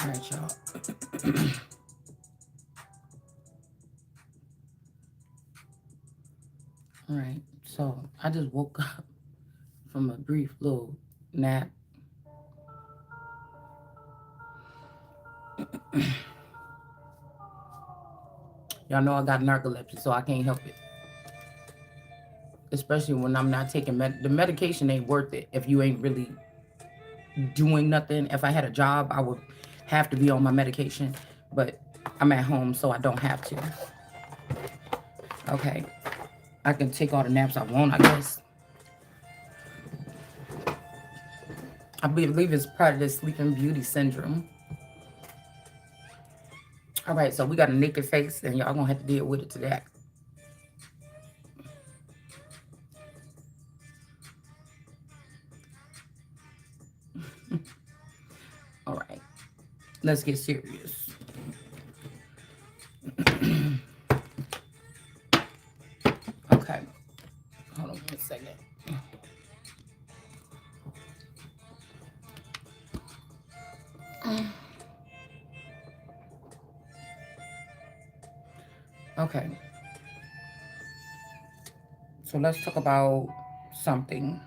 All right, y'all. All right. So I just woke up from a brief little nap. Y'all know I got narcolepsy, so I can't help it. Especially when I'm not taking the medication ain't worth it if you ain't really doing nothing. If I had a job, I would have to be on my medication, but I'm at home, so I don't have to. Okay, I can take all the naps I want, I guess. I believe it's part of the sleeping beauty syndrome. All right, so we got a naked face, and y'all gonna have to deal with it today. All right, let's get serious. Okay, hold on 1 second. Okay, so let's talk about something.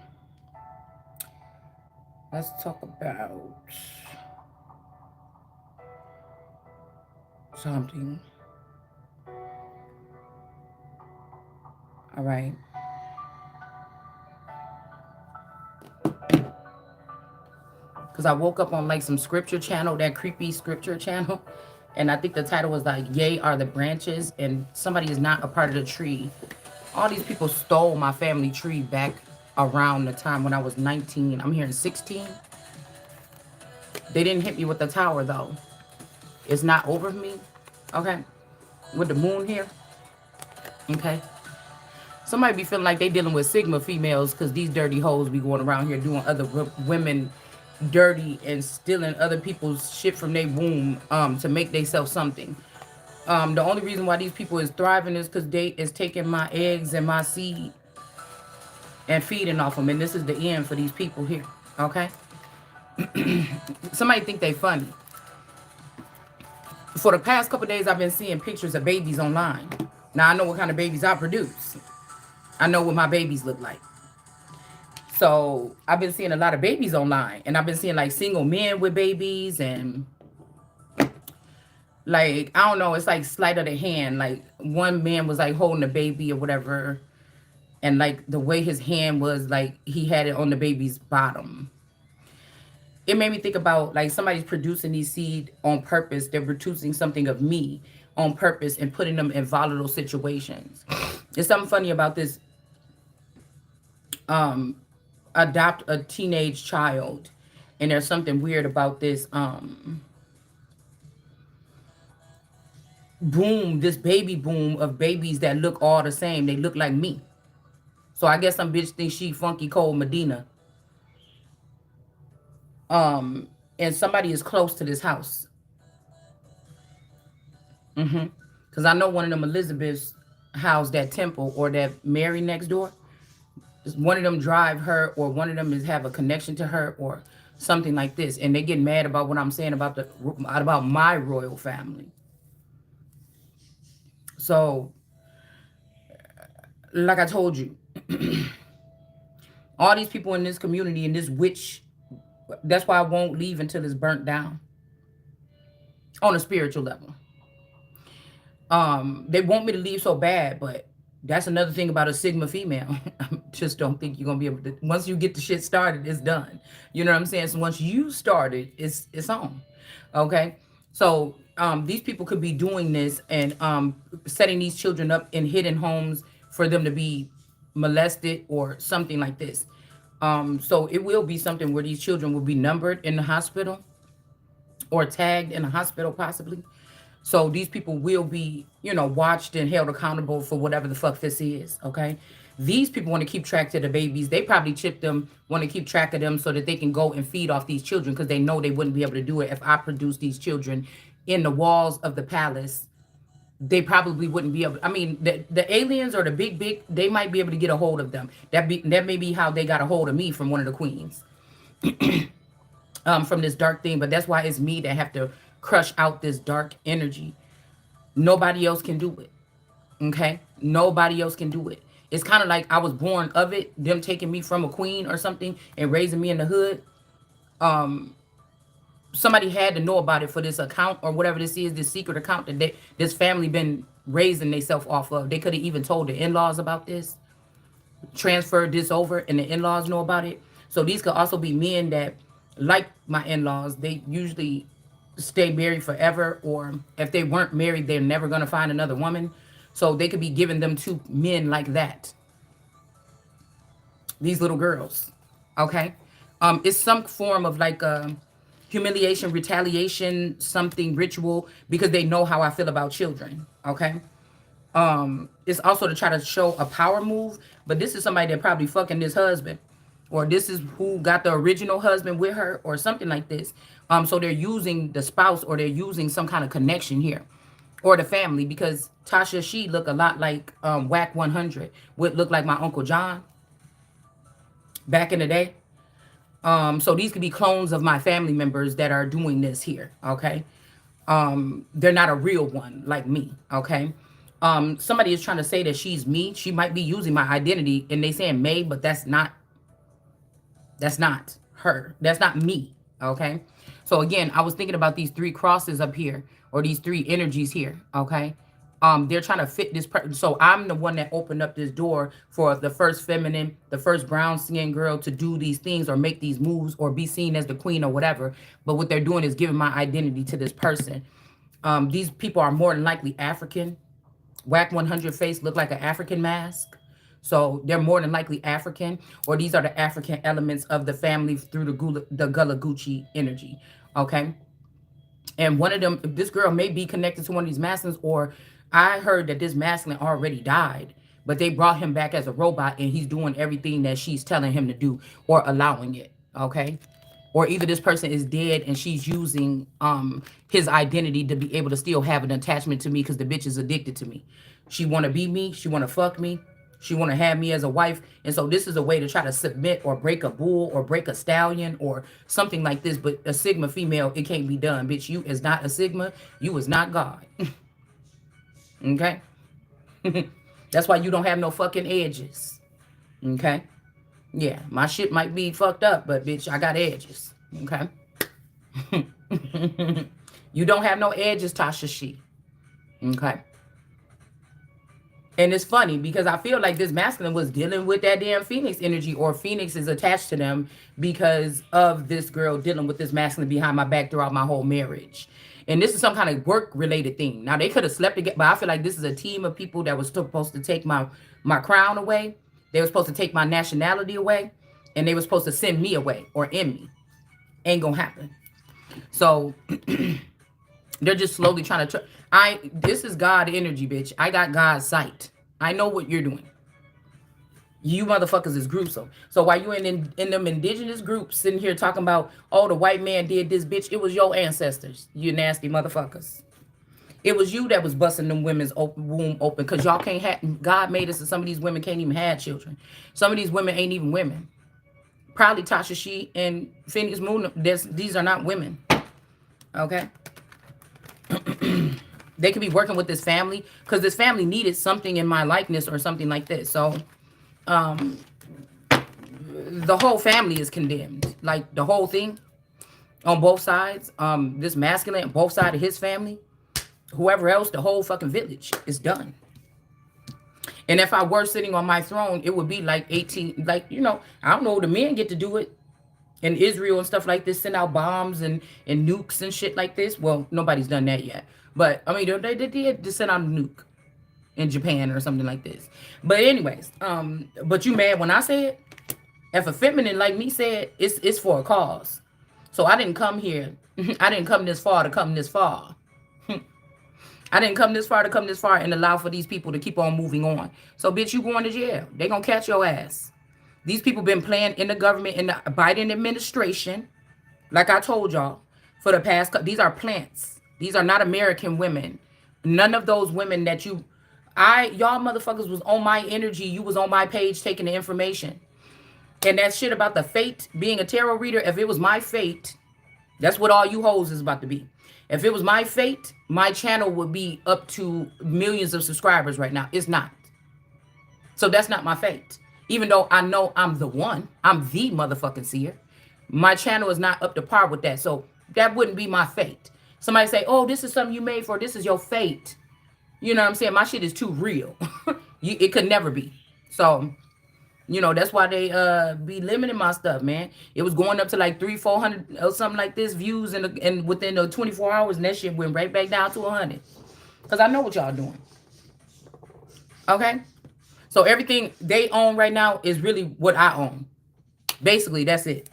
Let's talk about something. All right. Because I woke up on like some scripture channel, that creepy scripture channel. And I think the title was like, Yea are the branches, and somebody is not a part of the tree. All these people stole my family tree back around the time when I was 19. I'm here in 16. They didn't hit me with the tower though. It's not over me. Okay. With the moon here. Okay. Somebody be feeling like they dealing with Sigma females because these dirty hoes be going around here doing other women dirty and stealing other people's shit from their womb to make themselves something. The only reason why these people is thriving is because they is taking my eggs and my seed and feeding off them. And this is the end for these people here. Okay? Somebody think they funny. For the past couple days, I've been seeing pictures of babies online. Now, I know what kind of babies I produce. I know what my babies look like. So, I've been seeing a lot of babies online. And I've been seeing, like, single men with babies. And, like, I don't know. It's, like, sleight of the hand. Like, one man was, like, holding a baby or whatever. And, like, the way his hand was, like, he had it on the baby's bottom. It made me think about like somebody's producing these seed on purpose. They're producing something of me on purpose and putting them in volatile situations. There's something funny about this. Adopt a teenage child, and there's something weird about this. Boom, this baby boom of babies that look all the same. They look like me. So I guess some bitch thinks she funky cold Medina. And somebody is close to this house. Because I know one of them Elizabeths housed that temple or that Mary next door. One of them drive her or one of them is have a connection to her or something like this. And they get mad about what I'm saying about my royal family. So, like I told you, all these people in this community, in this witch, that's why I won't leave until it's burnt down on a spiritual level. They want me to leave so bad, but that's another thing about a Sigma female. I just don't think you're gonna be able to. Once you get the shit started, it's done. You know what I'm saying? So once you started, it's on. Okay. So these people could be doing this and setting these children up in hidden homes for them to be molested or something like this. So it will be something where these children will be numbered in the hospital or tagged in a hospital possibly. So these people will be, watched and held accountable for whatever the fuck this is, okay? These people want to keep track to the babies. They probably chip them, want to keep track of them so that they can go and feed off these children because they know they wouldn't be able to do it if I produce these children in the walls of the palace. They probably wouldn't be able. I mean, the aliens or the big, they might be able to get a hold of them. That may be how they got a hold of me from one of the queens. from this dark thing. But that's why it's me that have to crush out this dark energy. Nobody else can do it. Okay? Nobody else can do it. It's kind of like I was born of it, them taking me from a queen or something and raising me in the hood. Somebody had to know about it for this account or whatever this is, this secret account that this family been raising themselves off of. They could have even told the in-laws about this, transferred this over, and the in-laws know about it. So these could also be men that, like my in-laws, they usually stay married forever, or if they weren't married, they're never going to find another woman. So they could be giving them to men like that, these little girls. Okay. It's some form of like a humiliation, retaliation, something ritual, because they know how I feel about children. Okay. It's also to try to show a power move, but this is somebody that probably fucking this husband, or this is who got the original husband with her, or something like this. So they're using the spouse, or they're using some kind of connection here, or the family, because Tasha, she look a lot like Whack 100, would look like my Uncle John back in the day. So these could be clones of my family members that are doing this here. Okay. They're not a real one like me. Okay. Somebody is trying to say that she's me. She might be using my identity, and they saying May, but that's not her. That's not me. Okay. So again, I was thinking about these three crosses up here, or these three energies here. Okay. They're trying to fit this. So I'm the one that opened up this door for the first feminine, the first brown skinned girl to do these things or make these moves or be seen as the queen or whatever. But what they're doing is giving my identity to this person. These people are more than likely African. Whack 100 face look like an African mask. So they're more than likely African, or these are the African elements of the family through the Gullah Gucci energy. Okay. And one of them, this girl may be connected to one of these masculines, or I heard that this masculine already died, but they brought him back as a robot and he's doing everything that she's telling him to do or allowing it. Okay. Or either this person is dead and she's using his identity to be able to still have an attachment to me, because the bitch is addicted to me. She want to be me. She want to fuck me. She want to have me as a wife. And so this is a way to try to submit or break a bull or break a stallion or something like this. But a Sigma female, it can't be done. Bitch, you is not a Sigma. You is not God. Okay? That's why you don't have no fucking edges. Okay? Yeah, my shit might be fucked up, but bitch, I got edges. Okay? You don't have no edges, Tasha She. Okay? And it's funny because I feel like this masculine was dealing with that damn Phoenix energy, or Phoenix is attached to them because of this girl dealing with this masculine behind my back throughout my whole marriage. And this is some kind of work related thing. Now they could have slept together, but I feel like this is a team of people that was supposed to take my crown away. They were supposed to take my nationality away, and they were supposed to send me away or end me. Ain't gonna happen. So they're just slowly trying to. This is God energy, bitch. I got God's sight. I know what you're doing. You motherfuckers is gruesome. So while you in them indigenous groups sitting here talking about, oh, the white man did this, bitch, it was your ancestors, you nasty motherfuckers. It was you that was busting them women's womb open, because y'all can't have. God made us, and some of these women can't even have children. Some of these women ain't even women. Probably Tasha She and Phoenix Moon. These are not women. Okay. They could be working with this family because this family needed something in my likeness or something like this. So the whole family is condemned, like the whole thing on both sides. This masculine, both sides of his family, whoever else, the whole fucking village is done. And if I were sitting on my throne, it would be like 18, like, I don't know, the men get to do it in Israel and stuff like this, send out bombs and nukes and shit like this. Well, nobody's done that yet. But, I mean, they did just send out a nuke in Japan or something like this. But anyways, but you mad when I say it? If a feminine like me said, it's for a cause. So I didn't come here. I didn't come this far to come this far. I didn't come this far to come this far and allow for these people to keep on moving on. So, bitch, you going to jail. They gonna catch your ass. These people been playing in the government, in the Biden administration, like I told y'all, for the past. These are plants. These are not American women. None of those women that y'all motherfuckers was on my energy. You was on my page taking the information. And that shit about the fate, being a tarot reader, if it was my fate That's what all you hoes is about to be. If it was my fate, my channel would be up to millions of subscribers right now. It's not. So that's not my fate. Even though I know I'm the one, I'm the motherfucking seer. My channel is not up to par with that. So that wouldn't be my fate. Somebody say, oh, this is something you made for. This is your fate. You know what I'm saying? My shit is too real. It could never be. So, that's why they be limiting my stuff, man. It was going up to like 300, 400 or something like this views and within the 24 hours, and that shit went right back down to 100. Because I know what y'all doing. Okay? So everything they own right now is really what I own. Basically, that's it.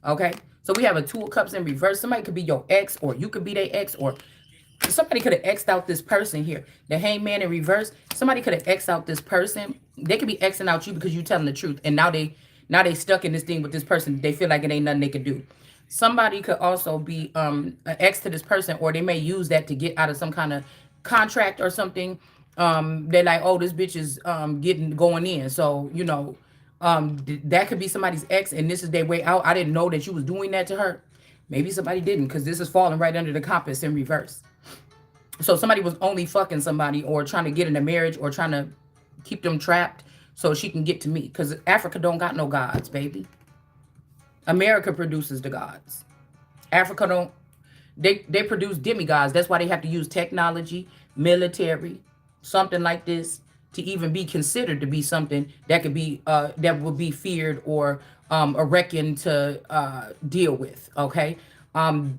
Okay? So we have a two of cups in reverse. Somebody could be your ex, or you could be their ex, or somebody could have X'd out this person here. The hangman in reverse. Somebody could have X'd out this person. They could be X'ing out you because you telling the truth. And now they stuck in this thing with this person. They feel like it ain't nothing they could do. Somebody could also be an ex to this person, or they may use that to get out of some kind of contract or something. They're like, oh, this bitch is getting going in. So, that could be somebody's ex, and this is their way out. I didn't know that you was doing that to her. Maybe somebody didn't, because this is falling right under the compass in reverse. So somebody was only fucking somebody, or trying to get in a marriage, or trying to keep them trapped so she can get to me. Because Africa don't got no gods, baby. America produces the gods. Africa don't. They produce demigods. That's why they have to use technology, military, something like this, to even be considered to be something that could be that would be feared, or reckoned to deal with. Okay.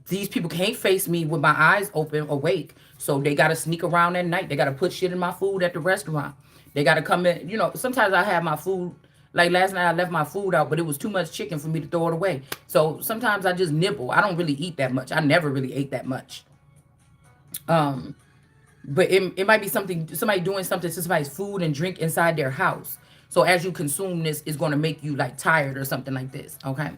These people can't face me with my eyes open, awake. So they got to sneak around at night. They got to put shit in my food at the restaurant. They got to come in. Sometimes I have my food. Like last night, I left my food out, but it was too much chicken for me to throw it away. So sometimes I just nibble. I don't really eat that much. I never really ate that much. But it might be somebody doing something to somebody's food and drink inside their house. So as you consume this, it's going to make you like tired or something like this. Okay.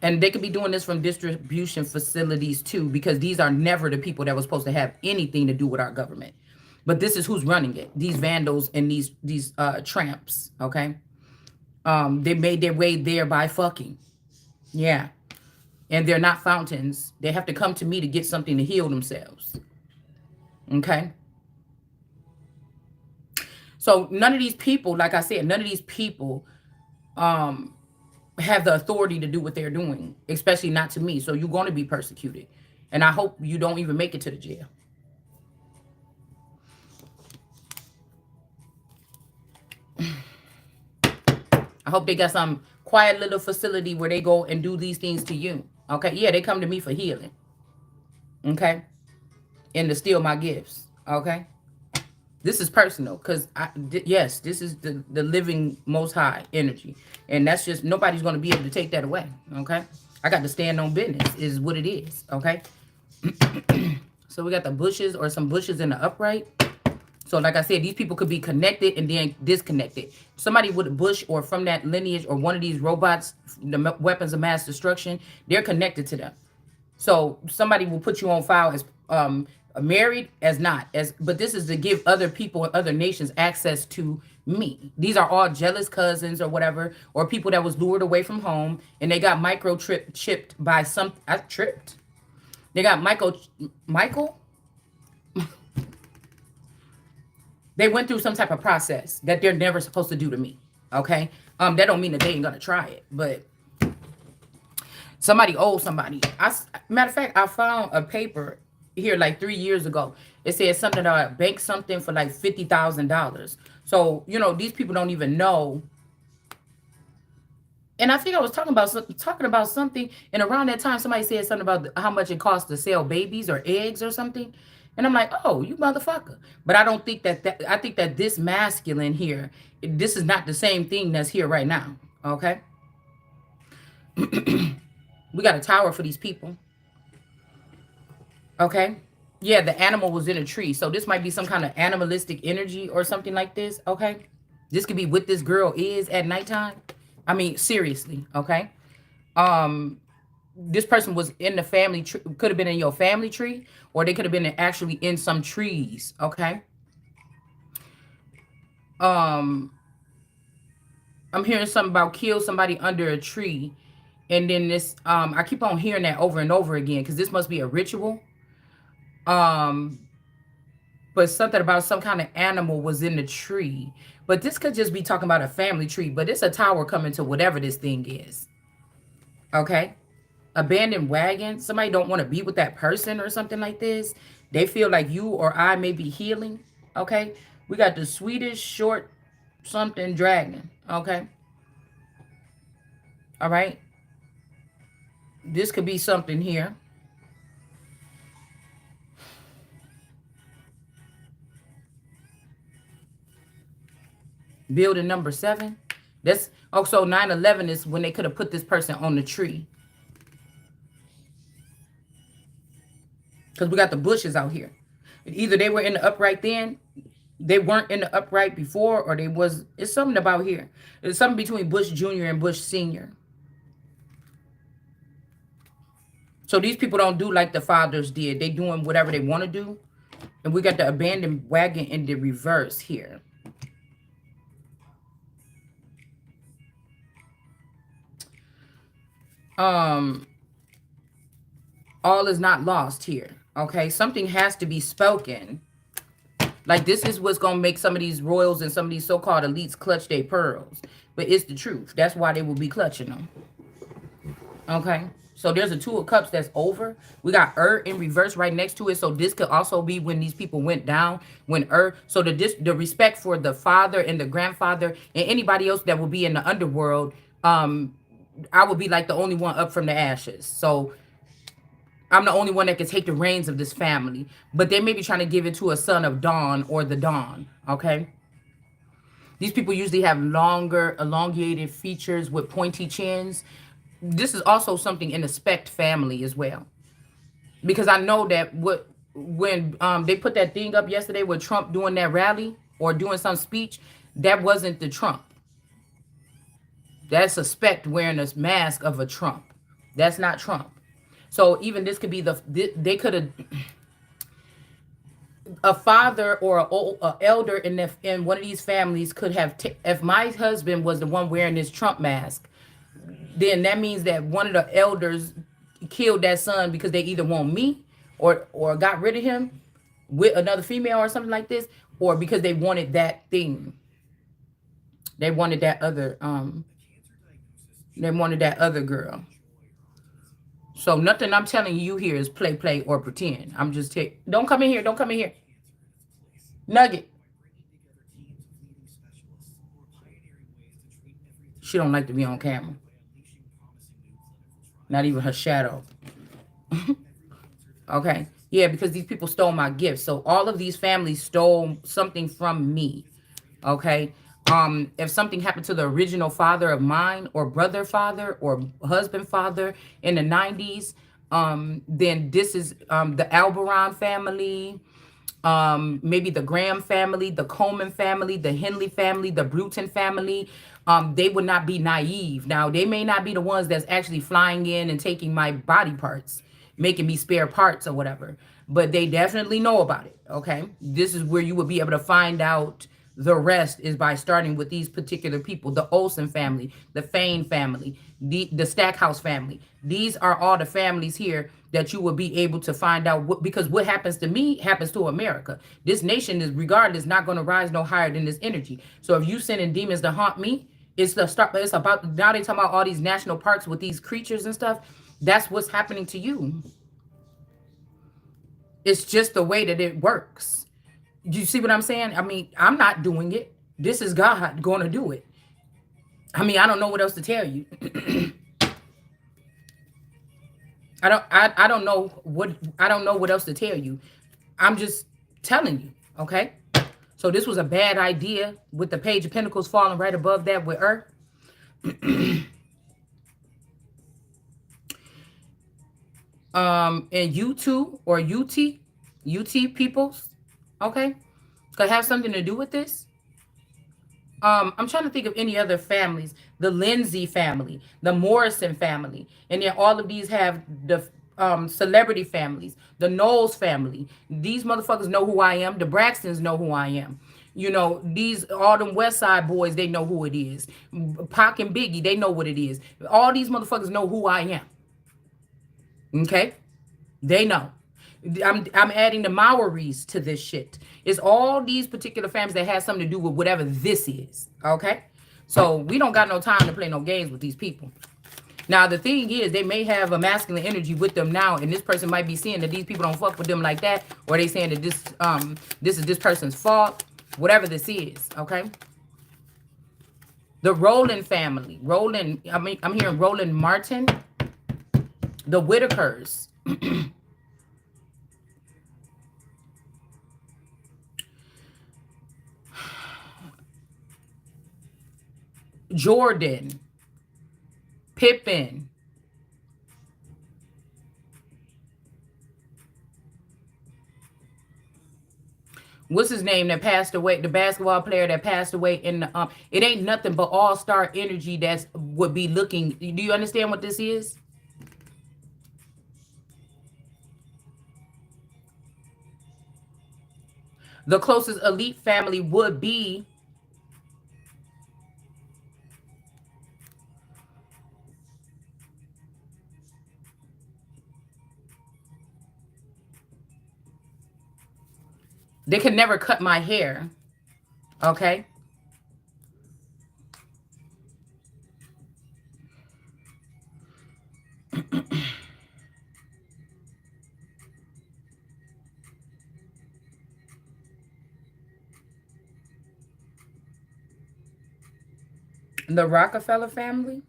And they could be doing this from distribution facilities too, because these are never the people that were supposed to have anything to do with our government. But this is who's running it. These vandals and these tramps. Okay. They made their way there by fucking. Yeah. And they're not fountains. They have to come to me to get something to heal themselves. Okay. So none of these people, like I said, none of these people have the authority to do what they're doing, especially not to me. So you're going to be persecuted. And I hope you don't even make it to the jail. I hope they got some quiet little facility where they go and do these things to you. Okay. Yeah, they come to me for healing. Okay. And to steal my gifts. Okay. This is personal, because yes, this is the living most high energy. And that's just, nobody's going to be able to take that away. Okay. I got to stand on business is what it is. Okay. So we got the bushes, or some bushes in the upright. So like I said, these people could be connected and then disconnected. Somebody with a bush, or from that lineage, or one of these robots, the weapons of mass destruction, they're connected to them. So somebody will put you on file as married, as not as, but this is to give other people and other nations access to me. These are all jealous cousins or whatever, or people that was lured away from home, and they got chipped by some. I tripped. They got Michael. They went through some type of process that they're never supposed to do to me. Okay. That don't mean that they ain't gonna try it, but somebody owes somebody. Matter of fact, I found a paper here like 3 years ago. It said something about bank something for like $50,000. So these people don't even know. And I think I was talking about something, and around that time somebody said something about how much it costs to sell babies or eggs or something. And I'm like, oh, you motherfucker. But I don't think that I think that this masculine here, this is not the same thing that's here right now. Okay. We got a tower for these people. Okay. Yeah, the animal was in a tree. So this might be some kind of animalistic energy or something like this. Okay. This could be what this girl is at nighttime. I mean, seriously. Okay. This person was in the family tree, could have been in your family tree, or they could have been actually in some trees. Okay. I'm hearing something about kill somebody under a tree. And then this, I keep on hearing that over and over again because this must be a ritual. Um, but something about some kind of animal was in the tree. But this could just be talking about a family tree. But it's a tower coming to whatever this thing is. Okay, abandoned wagon. Somebody don't want to be with that person or something like this. They feel like you or I may be healing. Okay, we got the Swedish short something dragon. Okay, all right. This could be something here. Building number 7. That's also 9/11 is when they could have put this person on the tree because we got the bushes out here. Either they were in the upright then, they weren't in the upright before, or they was. It's something about here. It's something between Bush Jr. and Bush Sr. So these people don't do like the fathers did. They doing whatever they want to do. And we got the abandoned wagon in the reverse here. Um, all is not lost here. Okay, something has to be spoken. Like this is what's gonna make some of these royals and some of these so-called elites clutch their pearls. But it's the truth. That's why they will be clutching them. Okay. So there's a 2 of Cups that's over. We got in reverse right next to it. So this could also be when these people went down, when so the respect for the father and the grandfather and anybody else that will be in the underworld, I will be like the only one up from the ashes. So I'm the only one that can take the reins of this family. But they may be trying to give it to a son of Dawn or the Dawn. Okay. These people usually have longer, elongated features with pointy chins. This is also something in the Specht family as well. Because I know that when they put that thing up yesterday with Trump doing that rally or doing some speech, that wasn't the Trump. That's a Specht wearing a mask of a Trump. That's not Trump. So even this could be they could have a father or a elder in one of these families could have if my husband was the one wearing this Trump mask, then that means that one of the elders killed that son because they either want me or got rid of him with another female or something like this, or because they wanted that thing. They wanted that other they wanted that other girl. So nothing I'm telling you here is play or pretend. I'm just don't come in here, don't come in here. Nugget. She don't like to be on camera. Not even her shadow. Okay. Yeah, because these people stole my gifts. So all of these families stole something from me. Okay. If something happened to the original father of mine or brother father or husband father in the 90s, then this is the Alberon family, maybe the Graham family, the Coleman family, the Henley family, the Bruton family. They would not be naive. Now, they may not be the ones that's actually flying in and taking my body parts, making me spare parts or whatever, but they definitely know about it. Okay. This is where you would be able to find out the rest is by starting with these particular people, the Olsen family, the Fain family, the Stackhouse family. These are all the families here that you will be able to find out because what happens to me happens to America. This nation is regardless not going to rise no higher than this energy. So if you sending demons to haunt me, it's the start. It's about now they talking about all these national parks with these creatures and stuff. That's what's happening to you. It's just the way that it works. You see what I'm saying? I mean, I'm not doing it. This is God going to do it. I mean, I don't know what else to tell you. I don't know what else to tell you. I'm just telling you, okay? So this was a bad idea with the Page of Pentacles falling right above that with Earth. And U2 or UT peoples, okay? Could have something to do with this. I'm trying to think of any other families. The Lindsay family, the Morrison family, and then all of these have the celebrity families. The Knowles family. These motherfuckers know who I am. The Braxtons know who I am. You know, these all them West Side boys, they know who it is. Pac and Biggie, they know what it is. All these motherfuckers know who I am. Okay? They know. I'm adding the Maoris to this shit. It's all these particular families that has something to do with whatever this is. Okay? So we don't got no time to play no games with these people. Now the thing is, they may have a masculine energy with them now, and this person might be seeing that these people don't fuck with them like that, or they saying that this is this person's fault, whatever this is. Okay. The Rowland family, Rowland. I'm hearing Roland Martin, the Whitakers, Jordan, Pippen. What's his name that passed away? The basketball player that passed away in the it ain't nothing but all-star energy that's would be looking. Do you understand what this is? The closest elite family would be they could never cut my hair. Okay. The Rockefeller family,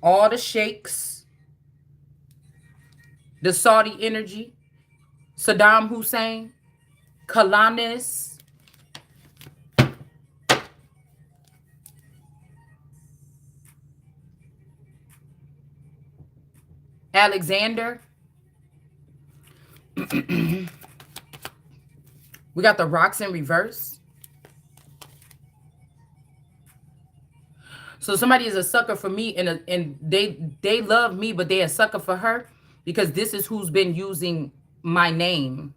all the sheikhs, the Saudi energy, Saddam Hussein, Kalanis, Alexander. We got the rocks in reverse. So somebody is a sucker for me, and they love me, but they a sucker for her because this is who's been using my name.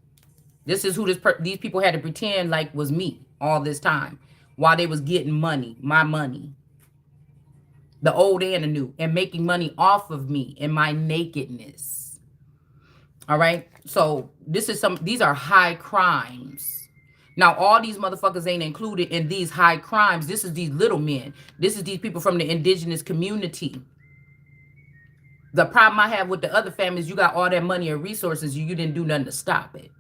This is who these people had to pretend like was me all this time while they was getting money, my money, the old and the new, and making money off of me and my nakedness. All right. So these are high crimes. Now, all these motherfuckers ain't included in these high crimes. This is these little men. This is these people from the indigenous community. The problem I have with the other families, you got all that money and resources, you didn't do nothing to stop it.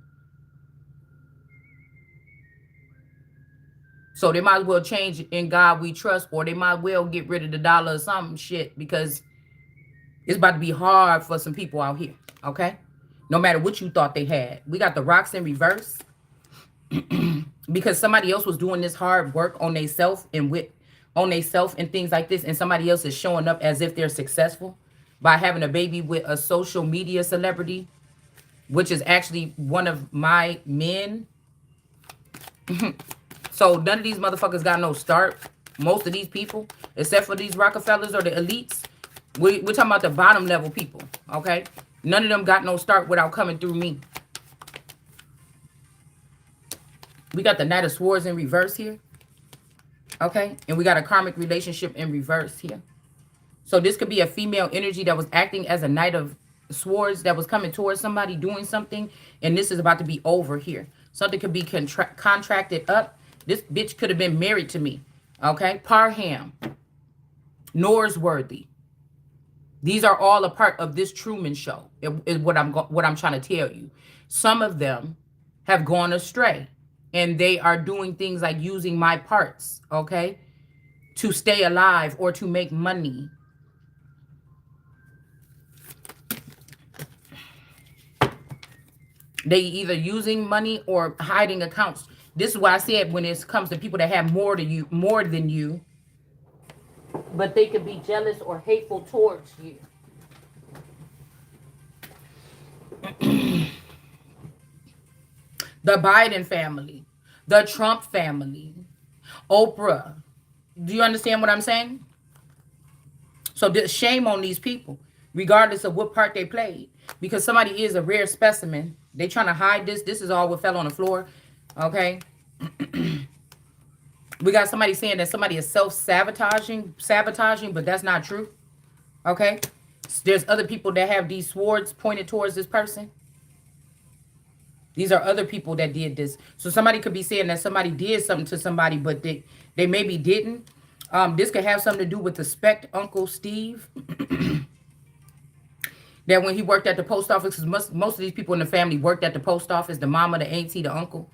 So they might as well change In God We Trust, or they might well get rid of the dollar or some shit, because it's about to be hard for some people out here. Okay? No matter what you thought they had. We got the rocks in reverse. Because somebody else was doing this hard work on themselves and things like this, and somebody else is showing up as if they're successful by having a baby with a social media celebrity, which is actually one of my men. So none of these motherfuckers got no start. Most of these people, except for these Rockefellers or the elites, we're talking about the bottom level people. Okay, none of them got no start without coming through me. We got the Knight of Swords in reverse here. Okay. And we got a karmic relationship in reverse here. So this could be a female energy that was acting as a Knight of Swords that was coming towards somebody doing something. And this is about to be over here. Something could be contracted up. This bitch could have been married to me. Okay. Parham. Norsworthy. These are all a part of this Truman Show. Is what I'm trying to tell you. Some of them have gone astray. And they are doing things like using my parts, okay, to stay alive or to make money. They either using money or hiding accounts. This is why I said when it comes to people that have more than you, but they could be jealous or hateful towards you. The Biden family, the Trump family, Oprah. Do you understand what I'm saying? So shame on these people. regardless of what part they played. Because somebody is a rare specimen. They trying to hide this. This is all what fell on the floor. Okay. We got somebody saying that somebody is sabotaging, but that's not true. Okay. There's other people that have these swords pointed towards this person. These are other people that did this. So somebody could be saying that somebody did something to somebody, but they maybe didn't. This could have something to do with the spect Uncle Steve. That when he worked at the post office, because most of these people in the family worked at the post office, the mama, the auntie, the uncle.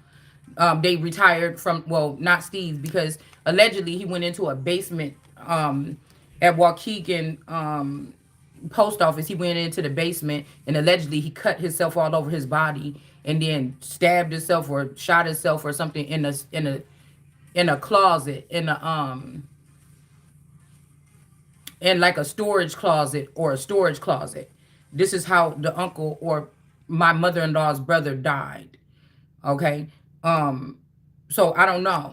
They retired from, well, not Steve, because allegedly he went into a basement at Waukegan post office. He went into the basement and allegedly he cut himself all over his body and then stabbed himself or shot himself or something in a closet, in like a storage closet or a storage closet. This is how the uncle or my mother-in-law's brother died. Okay. So I don't know.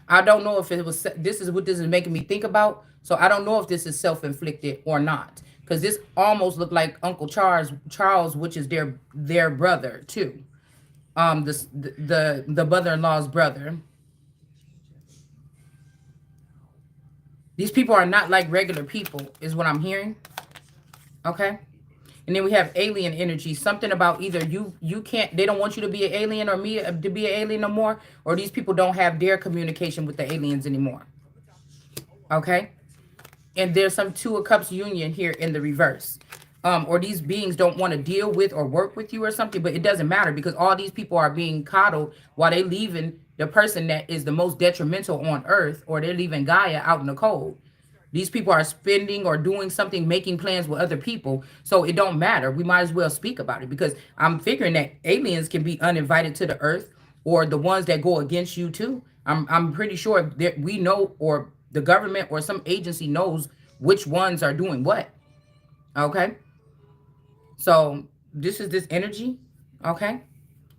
I don't know if it was, this is what this is making me think about. So I don't know if this is self-inflicted or not. Because this almost looked like Uncle Charles, which is their brother too. The mother-in-law's brother. These people are not like regular people, is what I'm hearing. Okay. And then we have alien energy. Something about either you can't, they don't want you to be an alien or me to be an alien no more, or these people don't have their communication with the aliens anymore. Okay. And there's some Two of Cups union here in the reverse. Or these beings don't want to deal with or work with you or something, but it doesn't matter because all these people are being coddled while they leaving the person that is the most detrimental on earth, or they're leaving Gaia out in the cold. These people are spending or doing something, making plans with other people. So it don't matter. We might as well speak about it because I'm figuring that aliens can be uninvited to the earth, or the ones that go against you too. I'm pretty sure that we know, or the government or some agency knows which ones are doing what. Okay. So this is this energy. Okay.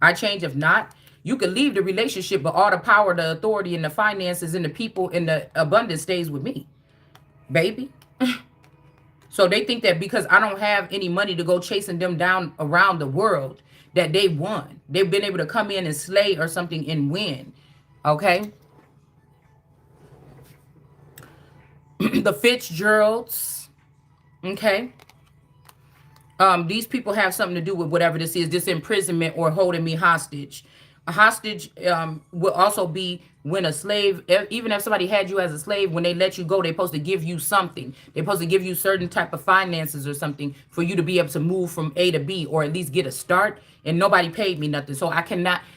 I change. If not, you could leave the relationship, but all the power, the authority, and the finances and the people and the abundance stays with me, baby. So they think that because I don't have any money to go chasing them down around the world, that they won. They've been able to come in and slay or something and win. Okay. The Fitzgeralds. Okay. These people have something to do with whatever this is, this imprisonment or holding me hostage. A hostage will also be when a slave, even if somebody had you as a slave, when they let you go, they're supposed to give you something. They're supposed to give you certain type of finances or something for you to be able to move from A to B, or at least get a start. And nobody paid me nothing. So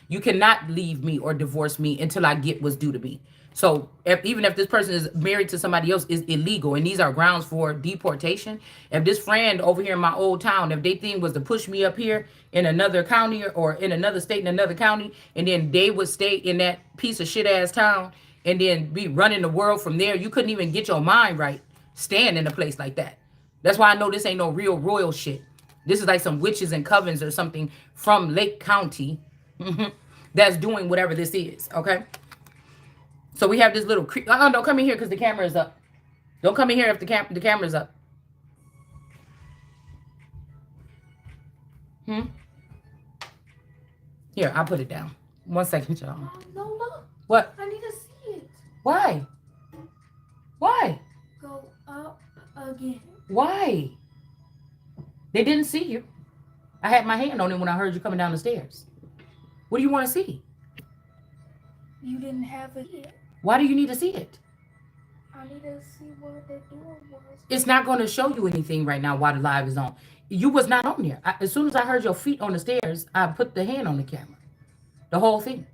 you cannot leave me or divorce me until I get what's due to me. So even if this person is married to somebody else, is illegal, and these are grounds for deportation. If this friend over here in my old town, if they thing was to push me up here in another county or in another state in another county, and then they would stay in that piece of shit ass town and then be running the world from there, you couldn't even get your mind right staying in a place like that. That's why I know this ain't no real royal shit. This is like some witches and covens or something from Lake County that's doing whatever this is. Okay. So we have this little don't come in here because the camera is up. Don't come in here if the camera's up. Here, I'll put it down. 1 second, y'all. No, look. What? I need to see it. Why? Why? Go up again. Why? They didn't see you. I had my hand on it when I heard you coming down the stairs. What do you want to see? You didn't have it yet. Why do you need to see it? I need to see what the door was. It's not going to show you anything right now while the live is on. You was not on there. As soon as I heard your feet on the stairs, I put the hand on the camera. The whole thing.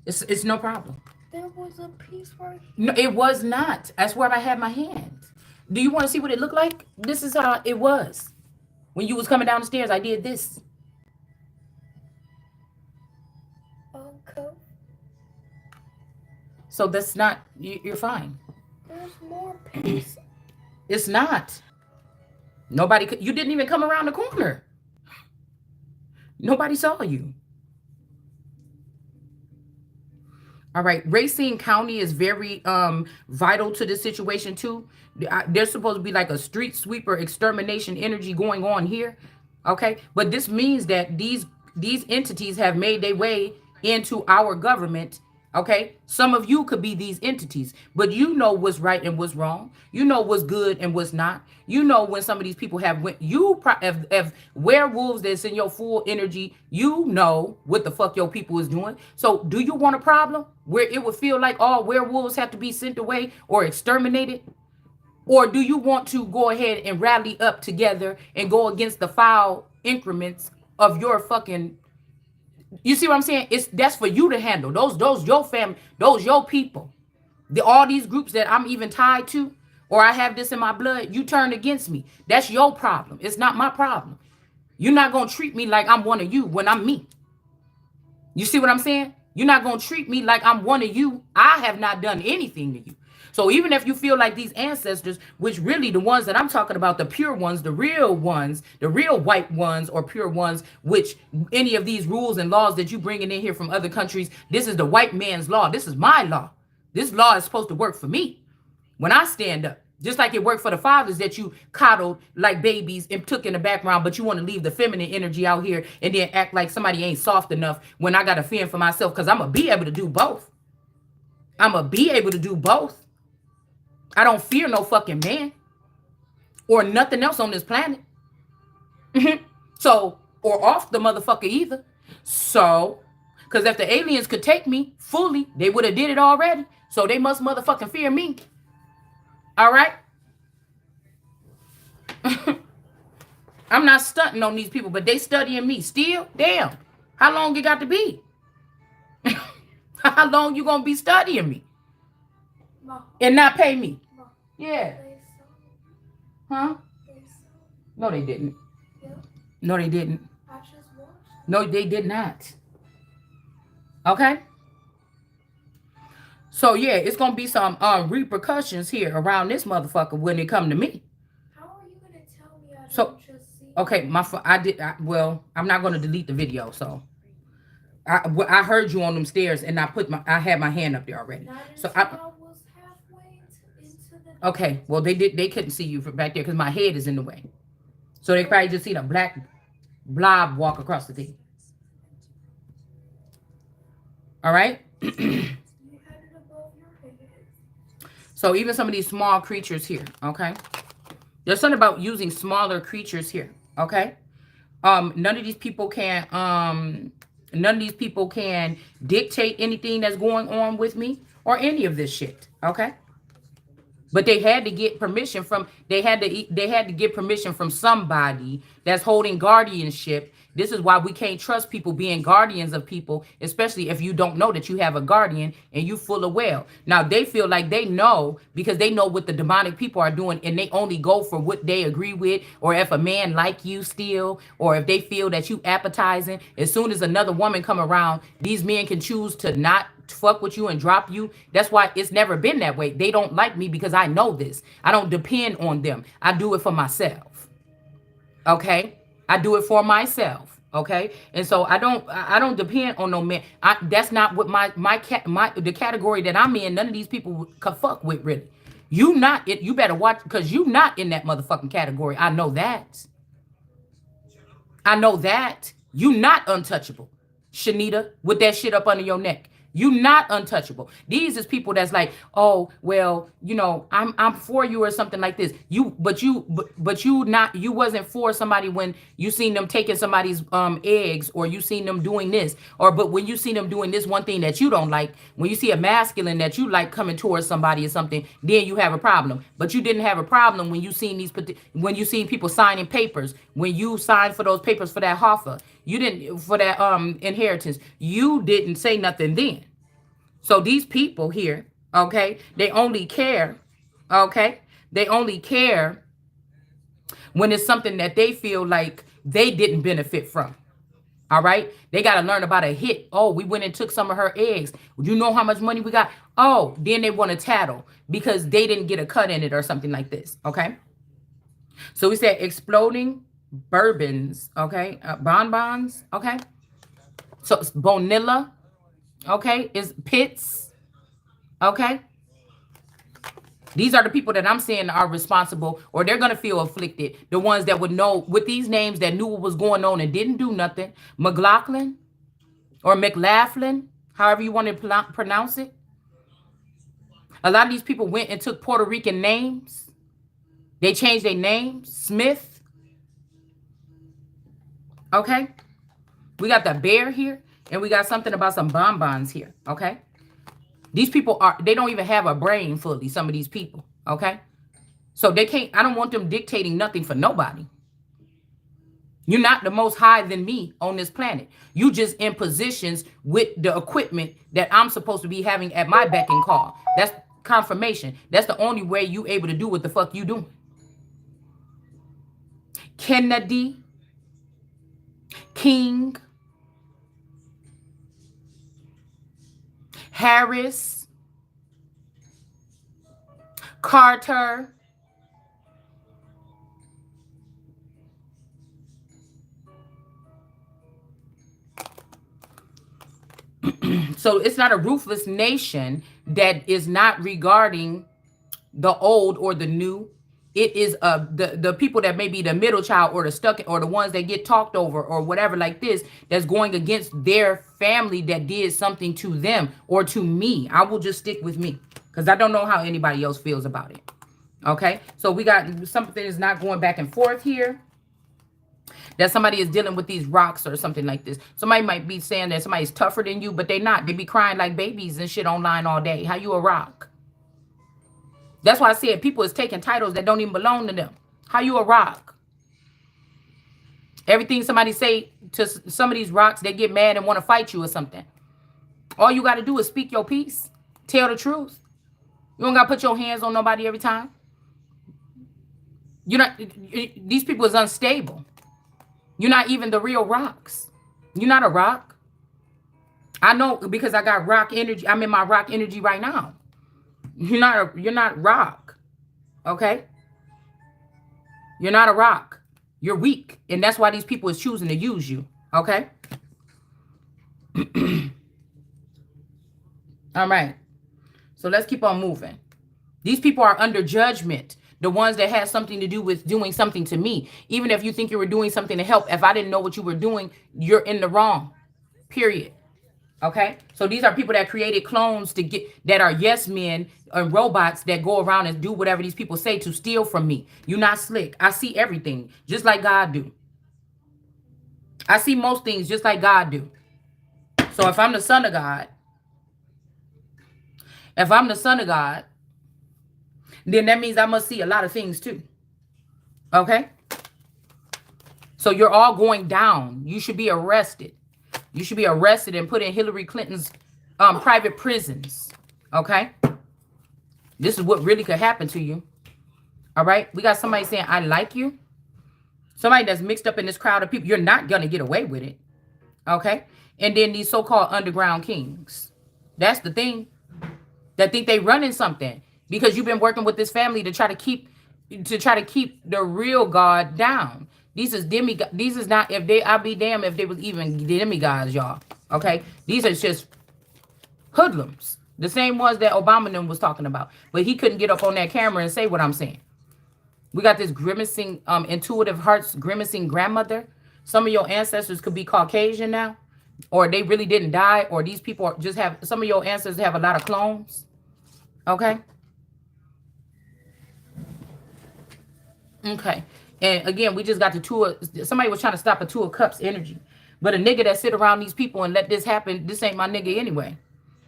It's no problem. There was a piece right here. No, it was not. That's where I had my hand. Do you want to see what it looked like? This is how it was. When you was coming down the stairs, I did this. Okay. So that's not, you're fine. There's more pieces. It's not. Nobody could, you didn't even come around the corner. Nobody saw you. All right, Racine County is very vital to this situation too. There's supposed to be like a street sweeper extermination energy going on here. Okay, but this means that these entities have made their way into our government. Okay, some of you could be these entities, but you know what's right and what's wrong. You know what's good and what's not. You know when some of these people have went. If werewolves that's in your full energy, you know what the fuck your people is doing. So do you want a problem where it would feel like all werewolves have to be sent away or exterminated? Or do you want to go ahead and rally up together and go against the foul increments of your fucking, you see what I'm saying? It's that's for you to handle. Those your family, those your people. All these groups that I'm even tied to, or I have this in my blood, you turn against me. That's your problem. It's not my problem. You're not gonna treat me like I'm one of you when I'm me. You see what I'm saying? You're not going to treat me like I'm one of you. I have not done anything to you. So even if you feel like these ancestors, which really the ones that I'm talking about, the pure ones, the real white ones or pure ones, which any of these rules and laws that you bringing in here from other countries, this is the white man's law. This is my law. This law is supposed to work for me when I stand up. Just like it worked for the fathers that you coddled like babies and took in the background, but you want to leave the feminine energy out here and then act like somebody ain't soft enough when I got to fend for myself because I'm going to be able to do both. I'm going to be able to do both. I don't fear no fucking man or nothing else on this planet. So, or off the motherfucker either. So, because if the aliens could take me fully, they would have did it already. So they must motherfucking fear me. All right? I'm not stunting on these people, but they studying me still. Damn. How long it got to be? How long you gonna be studying me Ma, and not pay me? Ma, Yeah. they saw. Huh? They saw. No, they didn't. Yeah, No, they didn't. I just watched. No, they did not. Okay? So yeah, it's gonna be some repercussions here around this motherfucker when it come to me. How are you gonna tell me I So don't just see? okay, well, I'm not gonna delete the video, so I heard you on them stairs, and I had my hand up there already. Not So until I was halfway into the. okay, well they couldn't see you from back there because my head is in the way, so they probably just seen a black blob walk across the thing. All right. You had it above your head. So even some of these small creatures here, okay, there's something about using smaller creatures here, okay. None of these people can dictate anything that's going on with me or any of this shit, okay? But they had to get permission from they had to get permission from somebody that's holding guardianship. This is why we can't trust people being guardians of people, especially if you don't know that you have a guardian and you full of well. Now they feel like they know because they know what the demonic people are doing, and they only go for what they agree with, or if a man like you still, or if they feel that you appetizing. As soon as another woman come around, these men can choose to not fuck with you and drop you. That's why it's never been that way. They don't like me because I know this. I don't depend on them. I do it for myself. Okay? I do it for myself. Okay? And so I don't depend on no man. That's not what my the category that I'm in. None of these people could fuck with really. You not it. You better watch because you not in that motherfucking category. I know that. I know that. You not untouchable, Shanita, with that shit up under your neck. You not untouchable. These is people that's like, oh, well, I'm for you or something like this. You wasn't for somebody when you seen them taking somebody's eggs, or you seen them doing this, but when you see them doing this one thing that you don't like, when you see a masculine that you like coming towards somebody or something, then you have a problem. But you didn't have a problem when you seen when you seen people signing papers, when you signed for those papers for that Hoffa. You didn't for that inheritance. You didn't say nothing then. So these people here, okay, they only care, okay? They only care when it's something that they feel like they didn't benefit from. All right? They got to learn about a hit. Oh, we went and took some of her eggs. You know how much money we got? Oh, then they want to tattle because they didn't get a cut in it or something like this, okay? So we said exploding bourbons, okay? Bonbons, okay? So it's Bonilla. Okay, is pits. Okay, these are the people that I'm saying are responsible, or they're gonna feel afflicted. The ones that would know with these names that knew what was going on and didn't do nothing. McLaughlin or McLaughlin, however you want to pronounce it. A lot of these people went and took Puerto Rican names. They changed their names. Smith. Okay. We got the bear here, and we got something about some bonbons here. Okay. These people they don't even have a brain fully, some of these people. Okay. So they can't, I don't want them dictating nothing for nobody. You're not the most high than me on this planet. You just in positions with the equipment that I'm supposed to be having at my beck and call. That's confirmation. That's the only way you able to do what the fuck you doing. Kennedy, King, Harris, Carter. So it's not a ruthless nation that is not regarding the old or the new. It is the people that may be the middle child or the stuck or the ones that get talked over or whatever like this, that's going against their family that did something to them or to me. I will just stick with me because I don't know how anybody else feels about it. Okay, so we got something is not going back and forth here. That somebody is dealing with these rocks or something like this. Somebody might be saying that somebody's tougher than you, but they not. They be crying like babies and shit online all day. How you a rock? That's why I said people is taking titles that don't even belong to them. How you a rock? Everything somebody say to some of these rocks, they get mad and want to fight you or something. All you got to do is speak your piece. Tell the truth. You don't got to put your hands on nobody every time. You're not, these people is unstable. You're not even the real rocks. You're not a rock. I know because I got rock energy. I'm in my rock energy right now. You're not rock. Okay? You're not a rock. You're weak. And that's why these people is choosing to use you. Okay? All right. So let's keep on moving. These people are under judgment. The ones that had something to do with doing something to me. Even if you think you were doing something to help, if I didn't know what you were doing, you're in the wrong. Period. Okay? So these are people that created clones to get, that are yes men and robots that go around and do whatever these people say to steal from me. You're not slick. I see everything just like God do. I see most things just like God do. So if I'm the son of God, then that means I must see a lot of things too. Okay? So you're all going down. You should be arrested. You should be arrested and put in Hillary Clinton's private prisons. Okay? This is what really could happen to you. All right? We got somebody saying, I like you. Somebody that's mixed up in this crowd of people. You're not going to get away with it. Okay? And then these so-called underground kings. That's the thing. That think they running something. Because you've been working with this family to try to keep the real God down. These is demigod. These is not, if they, I'll be damned if they was even demigods, y'all. Okay? These are just hoodlums. The same ones that Obama was talking about. But he couldn't get up on that camera and say what I'm saying. We got this grimacing, intuitive hearts, grimacing grandmother. Some of your ancestors could be Caucasian now. Or they really didn't die. Or these people just have, some of your ancestors have a lot of clones. Okay? Okay. And again, we just got the two of, somebody was trying to stop a two of cups energy. But a nigga that sit around these people and let this happen, this ain't my nigga anyway.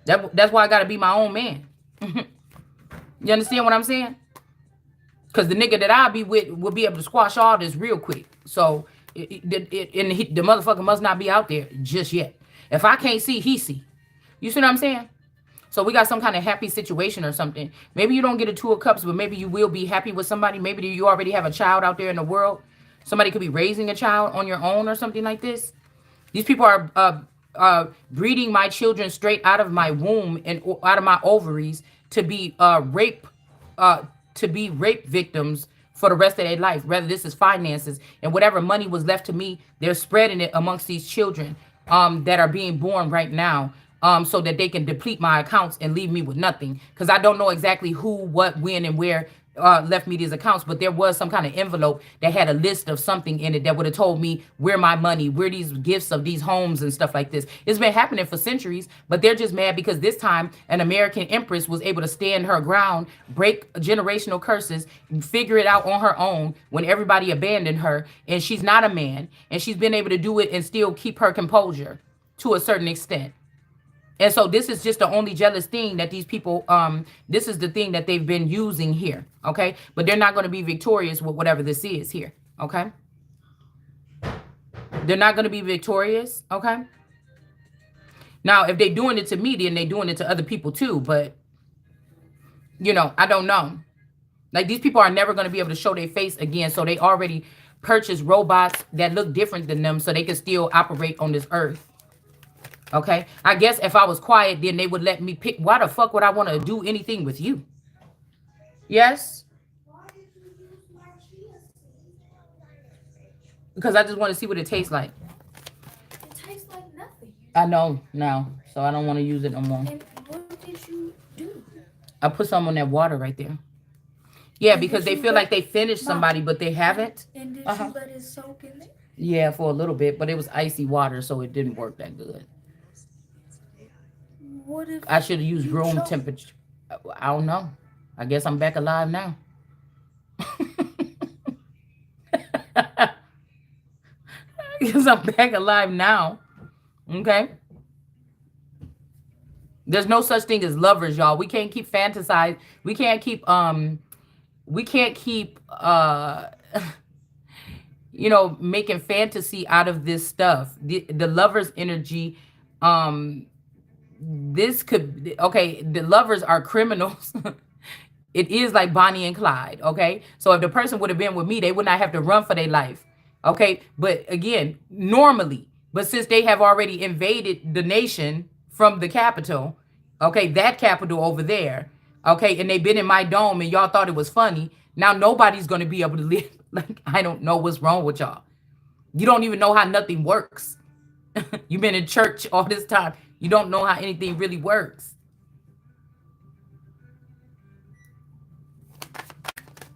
That's why I got to be my own man. You understand what I'm saying? Because the nigga that I be with will be able to squash all this real quick. So, the motherfucker must not be out there just yet. If I can't see, he see. You see what I'm saying? So we got some kind of happy situation or something. Maybe you don't get a two of cups, but maybe you will be happy with somebody. Maybe you already have a child out there in the world. Somebody could be raising a child on your own or something like this. These people are breeding my children straight out of my womb and out of my ovaries to be rape victims for the rest of their life. Whether this is finances and whatever money was left to me, they're spreading it amongst these children that are being born right now. so that they can deplete my accounts and leave me with nothing. Because I don't know exactly who, what, when, and where left me these accounts, but there was some kind of envelope that had a list of something in it that would have told me where my money, where these gifts of these homes and stuff like this. It's been happening for centuries, but they're just mad because this time an American empress was able to stand her ground, break generational curses, figure it out on her own when everybody abandoned her, and she's not a man, and she's been able to do it and still keep her composure to a certain extent. And so this is just the only jealous thing that these people, this is the thing that they've been using here, okay? But they're not going to be victorious with whatever this is here, okay? They're not going to be victorious, okay? Now, if they're doing it to me, then they're doing it to other people too, but, you know, I don't know. Like, these people are never going to be able to show their face again, so they already purchased robots that look different than them so they can still operate on this earth. Okay, I guess if I was quiet, then they would let me pick. Why the fuck would I want to do anything with you? Yes, Why did you use my chia seeds? because I just want to see what it tastes like. It tastes like nothing. I know now, so I don't want to use it no more. And what did you do? I put some on that water right there. Yeah, And because did they you feel let like they finished Mom, somebody, but they haven't. and did Uh-huh. you let it soak in there? Yeah, for a little bit, but it was icy water, so it didn't work that good. What if I should have used you room choke? temperature. I don't know. I guess I'm back alive now. Because I'm back alive now. Okay. There's no such thing as lovers, y'all. We can't keep fantasize. We can't keep you know, making fantasy out of this stuff. The lovers energy, um, this could okay, the lovers are criminals. It is like Bonnie and Clyde, okay? So if the person would have been with me, they would not have to run for their life. Okay? But again, normally, but since they have already invaded the nation from the capital, okay, that capital over there, okay, and they've been in my dome and y'all thought it was funny, now nobody's going to be able to live. Like, I don't know what's wrong with y'all. You don't even know how nothing works. You've been in church all this time. You don't know how anything really works.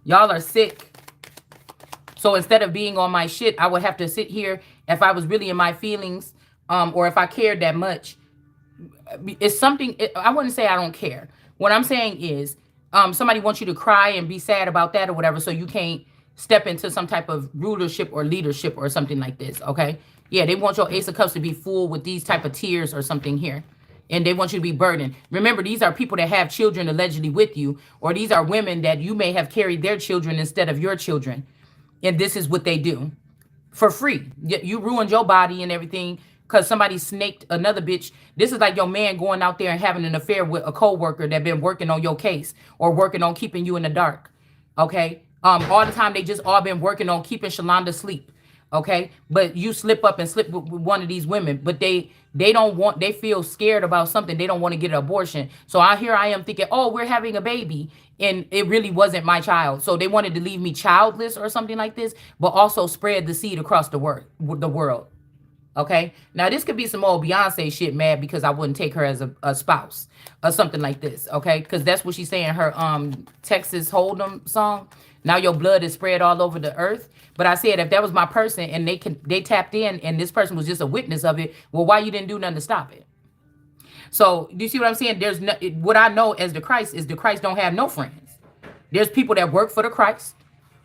Y'all are sick. So instead of being on my shit, I would have to sit here if I was really in my feelings, or if I cared that much. It's something, I wouldn't say I don't care. What I'm saying is, somebody wants you to cry and be sad about that or whatever, so you can't step into some type of rulership or leadership or something like this, okay? Yeah, they want your Ace of Cups to be full with these type of tears or something here. And they want you to be burdened. Remember, these are people that have children allegedly with you, or these are women that you may have carried their children instead of your children. And this is what they do for free. You ruined your body and everything because somebody snaked another bitch. This is like your man going out there and having an affair with a co-worker that been working on your case or working on keeping you in the dark. Okay? All the time they just all been working on keeping Shalonda asleep. Okay? But you slip up and slip with one of these women, but they don't want, they feel scared about something. They don't want to get an abortion. So here I am thinking, oh, we're having a baby. And it really wasn't my child. So they wanted to leave me childless or something like this, but also spread the seed across the world. Okay. Now this could be some old Beyonce shit, mad because I wouldn't take her as a spouse or something like this. Okay. Because that's what she's saying, her Texas Hold'em song. Now your blood is spread all over the earth. But I said, if that was my person and they tapped in and this person was just a witness of it, well, why you didn't do nothing to stop it? So do you see what I'm saying? There's no, what I know as the Christ is the Christ don't have no friends. There's people that work for the Christ.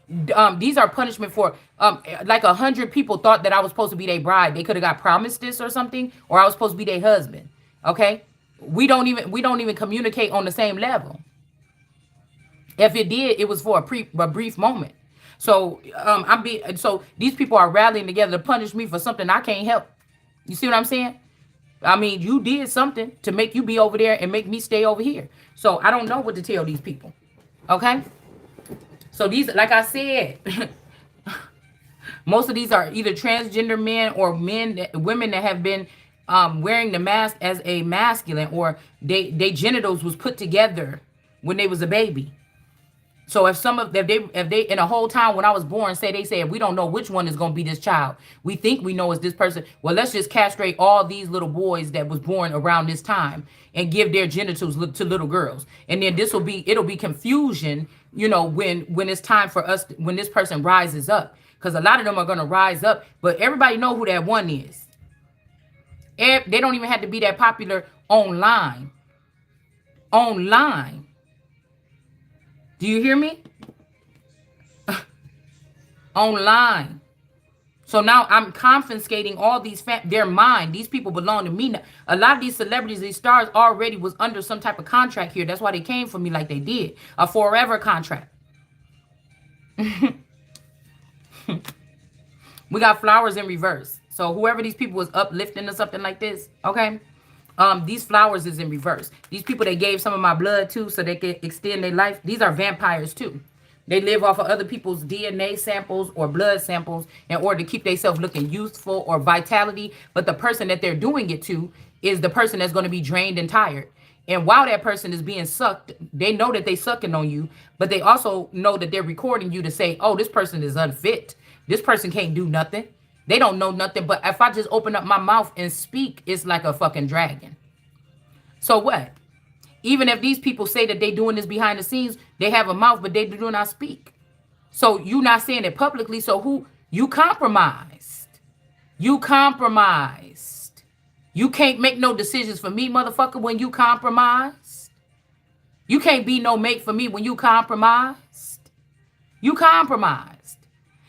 These are punishment for like 100 people thought that I was supposed to be their bride. They could have got promised this or something, or I was supposed to be their husband. Okay, we don't even communicate on the same level. If it did, it was for a brief moment. So so these people are rallying together to punish me for something I can't help. You see what I'm saying? I mean, you did something to make you be over there and make me stay over here. So I don't know what to tell these people. Okay? So these, like I said, most of these are either transgender men or women that have been wearing the mask as a masculine, or they genitals was put together when they was a baby. So if they in a whole time when I was born say they said we don't know which one is gonna be this child. We think we know it's this person. Well, let's just castrate all these little boys that was born around this time and give their genitals to little girls. And then it'll be confusion, when it's time for us when this person rises up. Because a lot of them are gonna rise up, but everybody know who that one is. They don't even have to be that popular online. Online. Do you hear me? Online. So now I'm confiscating all these their mind. These people belong to me now. A lot of these celebrities, these stars already was under some type of contract here. That's why they came for me like they did. A forever contract. We got flowers in reverse. So whoever these people was uplifting or something like this, okay? These flowers is in reverse. These people they gave some of my blood to so they could extend their life. These are vampires too. They live off of other people's DNA samples or blood samples in order to keep themselves looking youthful or vitality. But the person that they're doing it to is the person that's going to be drained and tired. And while that person is being sucked, they know that they sucking on you, but they also know that they're recording you to say, oh, this person is unfit. This person can't do nothing. They don't know nothing. But if I just open up my mouth and speak, it's like a fucking dragon. So what? Even if these people say that they doing this behind the scenes, they have a mouth, but they do not speak. So you not saying it publicly. So who? You compromised. You compromised. You can't make no decisions for me, motherfucker, when you compromised. You can't be no mate for me when you compromised. You compromised.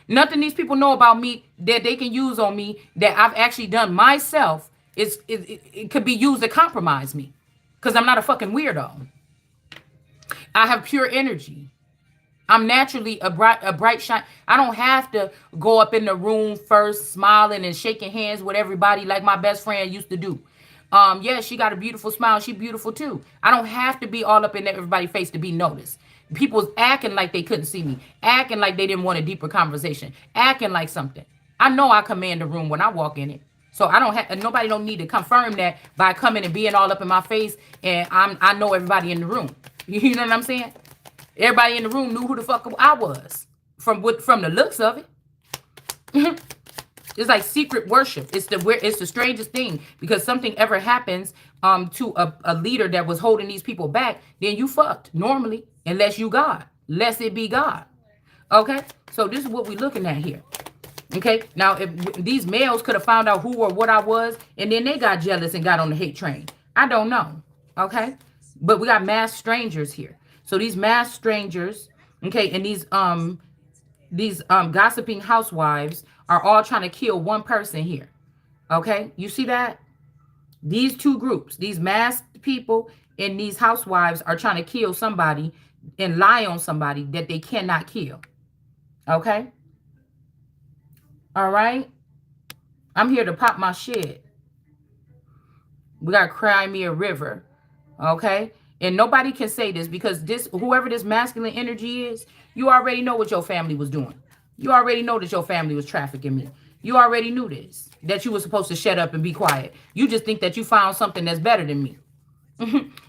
Nothing these people know about me that they can use on me that I've actually done myself it could be used to compromise me. Because I'm not a fucking weirdo. I have pure energy. I'm naturally a bright shine. I don't have to go up in the room first smiling and shaking hands with everybody like my best friend used to do. Yeah, she got a beautiful smile. She beautiful too. I don't have to be all up in everybody's face to be noticed. People was acting like they couldn't see me, acting like they didn't want a deeper conversation, acting like something. I know I command the room when I walk in it. So I don't have nobody don't need to confirm that by coming and being all up in my face and I know everybody in the room. You know what I'm saying? Everybody in the room knew who the fuck I was from the looks of it. It's like secret worship. It's the strangest thing because something ever happens to a leader that was holding these people back, then you fucked normally unless you God, lest it be God. Okay, so this is what we're looking at here. Okay, now if these males could have found out who or what I was, and then they got jealous and got on the hate train. I don't know. Okay, but we got mass strangers here. So these mass strangers, okay, and these gossiping housewives are all trying to kill one person here. Okay, you see that? These two groups, these masked people and these housewives are trying to kill somebody and lie on somebody that they cannot kill. Okay. All right. I'm here to pop my shit. We got Cry Me a River. Okay. And nobody can say this because whoever this masculine energy is, you already know what your family was doing. You already know that your family was trafficking me. You already knew this, that you were supposed to shut up and be quiet. You just think that you found something that's better than me.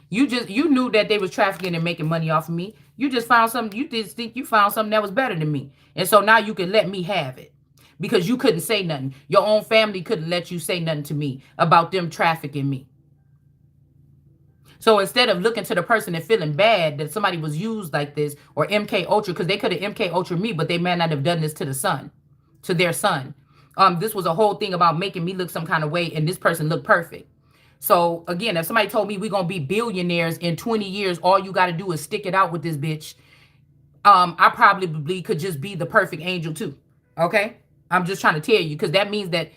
You knew that they was trafficking and making money off of me. You just found something. You just think you found something that was better than me. And so now you can let me have it because you couldn't say nothing. Your own family couldn't let you say nothing to me about them trafficking me. So instead of looking to the person and feeling bad that somebody was used like this or MK Ultra, because they could have MK Ultra me, but they might not have done this to their son. This was a whole thing about making me look some kind of way and this person looked perfect. So again, if somebody told me we're going to be billionaires in 20 years, all you got to do is stick it out with this bitch. I probably could just be the perfect angel too. Okay. I'm just trying to tell you, because that means that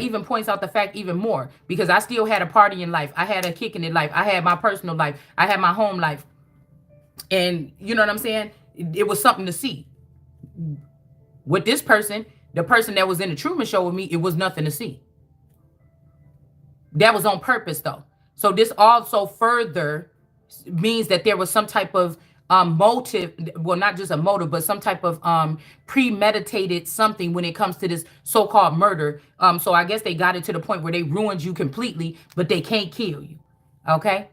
even points out the fact even more, because I still had a party in life. I had a kick in it life. I had my personal life. I had my home life. And you know what I'm saying? It was something to see. With this person, the person that was in the Truman Show with me, it was nothing to see. That was on purpose though. So this also further means that there was some type of motive, well, not just a motive, but some type of premeditated something when it comes to this so-called murder. So I guess they got it to the point where they ruined you completely, but they can't kill you. Okay.